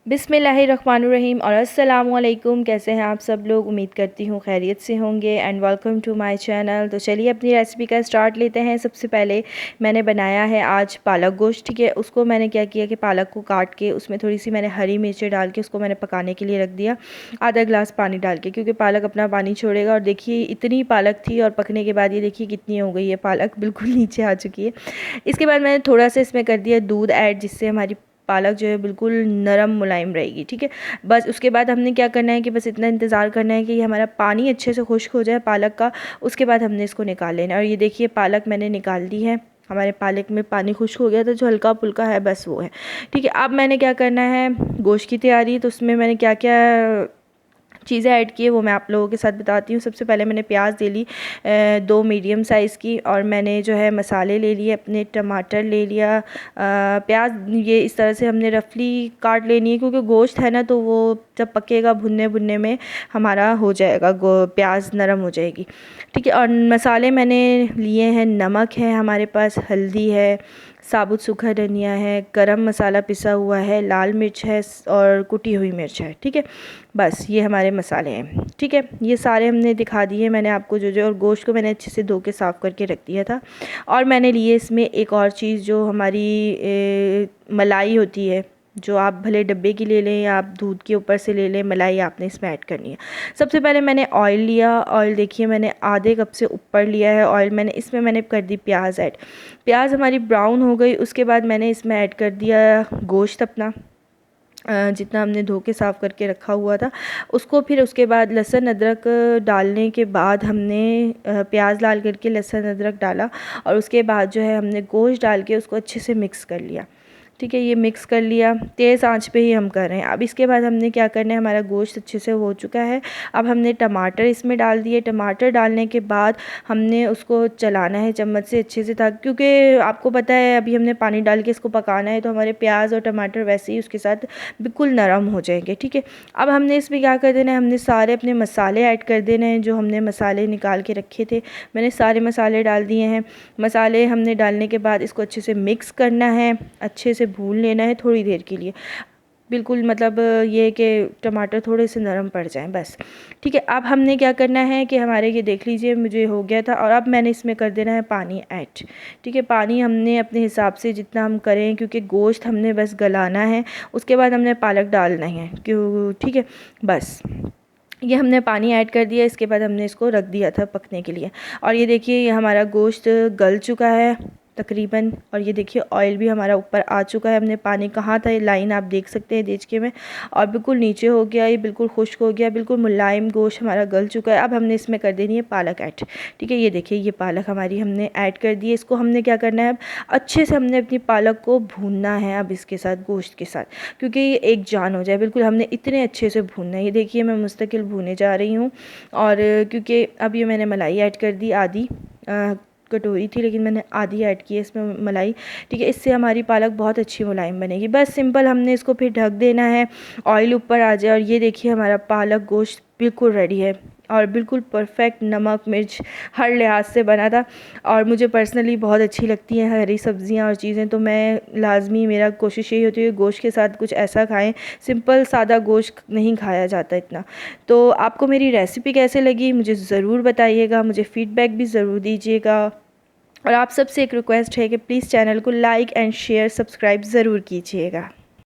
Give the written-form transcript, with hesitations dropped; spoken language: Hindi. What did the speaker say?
बिस्मिल्लाहिर्रहमानिर्रहीम और अस्सलाम वालेकुम। कैसे हैं आप सब लोग? उम्मीद करती हूँ खैरियत से होंगे and welcome to my channel. तो चलिए अपनी रेसिपी का स्टार्ट लेते हैं। सबसे पहले मैंने बनाया है आज पालक गोश्त। ठीक है, उसको मैंने क्या किया कि पालक को काट के उसमें थोड़ी सी मैंने हरी मिर्चें डाल के उसको मैंने पकाने के लिए रख दिया, आधा गिलास पानी डाल के, क्योंकि पालक अपना पानी छोड़ेगा। और देखिए इतनी पालक थी और पकने के बाद ये देखिए कितनी हो गई है, पालक बिल्कुल नीचे आ चुकी है। इसके बाद मैंने थोड़ा सा इसमें कर दिया दूध ऐड, जिससे हमारी पालक जो है बिल्कुल नरम मुलायम रहेगी। ठीक है, बस उसके बाद हमने क्या करना है कि बस इतना इंतज़ार करना है कि ये हमारा पानी अच्छे से खुश्क हो जाए पालक का। उसके बाद हमने इसको निकाल लेना है। और ये देखिए पालक मैंने निकाल दी है, हमारे पालक में पानी खुश्क हो गया था, जो हल्का फुल्का है बस वो है। ठीक है, अब मैंने क्या करना है, गोश्त की तैयारी। तो उसमें मैंने क्या क्या चीज़ें ऐड की है वो मैं आप लोगों के साथ बताती हूँ। सबसे पहले मैंने प्याज ले ली 2 मीडियम साइज़ की, और मैंने जो है मसाले ले लिए अपने, टमाटर ले लिया। प्याज ये इस तरह से हमने रफली काट लेनी है, क्योंकि गोश्त है ना तो वो जब पकेगा भुनने भुनने में हमारा हो जाएगा, प्याज नरम हो जाएगी। ठीक है, और मसाले मैंने लिए हैं, नमक है हमारे पास, हल्दी है, साबुत सूखा धनिया है, गरम मसाला पिसा हुआ है, लाल मिर्च है और कुटी हुई मिर्च है। ठीक है, बस ये हमारे मसाले हैं। ठीक है, ये सारे हमने दिखा दिए मैंने आपको जो जो। और गोश्त को मैंने अच्छे से धो के साफ़ करके रख दिया था। और मैंने लिए इसमें एक और चीज़, जो हमारी मलाई होती है, जो आप भले डब्बे की ले लें या आप दूध के ऊपर से ले लें, मलाई आपने इसमें ऐड करनी है। सबसे पहले मैंने ऑयल लिया, ऑयल देखिए मैंने आधे कप से ऊपर लिया है ऑयल। इसमें मैंने कर दी प्याज ऐड। प्याज हमारी ब्राउन हो गई, उसके बाद मैंने इसमें ऐड कर दिया गोश्त अपना, जितना हमने धो के साफ़ करके रखा हुआ था उसको। फिर उसके बाद लहसुन अदरक डालने के बाद हमने प्याज डाल करके लहसुन अदरक डाला, और उसके बाद जो है हमने गोश्त डाल के उसको अच्छे से मिक्स कर लिया। ठीक है, ये मिक्स कर लिया, तेज़ आंच पे ही हम कर रहे हैं। अब इसके बाद हमने क्या करना है, हमारा गोश्त अच्छे से हो चुका है, अब हमने टमाटर इसमें डाल दिए। टमाटर डालने के बाद हमने उसको चलाना है चम्मच से अच्छे से, ताकि क्योंकि आपको पता है अभी हमने पानी डाल के इसको पकाना है, तो हमारे प्याज और टमाटर वैसे ही उसके साथ बिल्कुल नरम हो जाएंगे। ठीक है, अब हमने इसमें क्या कर देना है, हमने सारे अपने मसाले ऐड कर देने हैं, जो हमने मसाले निकाल के रखे थे मैंने सारे मसाले डाल दिए हैं। मसाले हमने डालने के बाद इसको अच्छे से मिक्स करना है, अच्छे से भून लेना है थोड़ी देर के लिए, बिल्कुल मतलब ये कि टमाटर थोड़े से नरम पड़ जाएं बस। ठीक है, अब हमने क्या करना है कि हमारे ये देख लीजिए मुझे हो गया था, और अब मैंने इसमें कर देना है पानी ऐड। ठीक है, पानी हमने अपने हिसाब से जितना हम करें, क्योंकि गोश्त हमने बस गलाना है, उसके बाद हमने पालक डालना है क्यों। ठीक है, बस ये हमने पानी ऐड कर दिया, इसके बाद हमने इसको रख दिया था पकने के लिए। और ये देखिए ये हमारा गोश्त गल चुका है तकरीबन, और ये देखिए ऑयल भी हमारा ऊपर आ चुका है। हमने पानी कहाँ था, ये लाइन आप देख सकते हैं देचके में, और बिल्कुल नीचे हो गया, ये बिल्कुल खुश्क हो गया, बिल्कुल मुलायम गोश्त हमारा गल चुका है। अब हमने इसमें कर देनी है पालक ऐड। ठीक है, ये देखिए ये पालक हमारी हमने ऐड कर दी है। इसको हमने क्या करना है, अब अच्छे से हमने अपनी पालक को भूनना है अब इसके साथ, गोश्त के साथ, क्योंकि ये एक जान हो जाए बिल्कुल, हमने इतने अच्छे से भूनना है। ये देखिए मैं मुस्तकिल भूने जा रही हूँ, और क्योंकि अब ये मैंने मलाई ऐड कर दी, आधी कटोरी थी लेकिन मैंने आधी ऐड की है इसमें मलाई। ठीक है, इससे हमारी पालक बहुत अच्छी मुलायम बनेगी। बस सिंपल हमने इसको फिर ढक देना है, ऑयल ऊपर आ जाए। और ये देखिए हमारा पालक गोश्त बिल्कुल रेडी है, और बिल्कुल परफेक्ट, नमक मिर्च हर लिहाज से बना था। और मुझे पर्सनली बहुत अच्छी लगती हैं हरी सब्जियां और चीज़ें, तो मैं लाजमी मेरा कोशिश यही होती है गोश्त के साथ कुछ ऐसा खाएं, सिंपल सादा गोश्त नहीं खाया जाता इतना। तो आपको मेरी रेसिपी कैसे लगी मुझे ज़रूर बताइएगा, मुझे फ़ीडबैक भी ज़रूर दीजिएगा। और आप सबसे एक रिक्वेस्ट है कि प्लीज़ चैनल को लाइक एंड शेयर सब्सक्राइब ज़रूर कीजिएगा।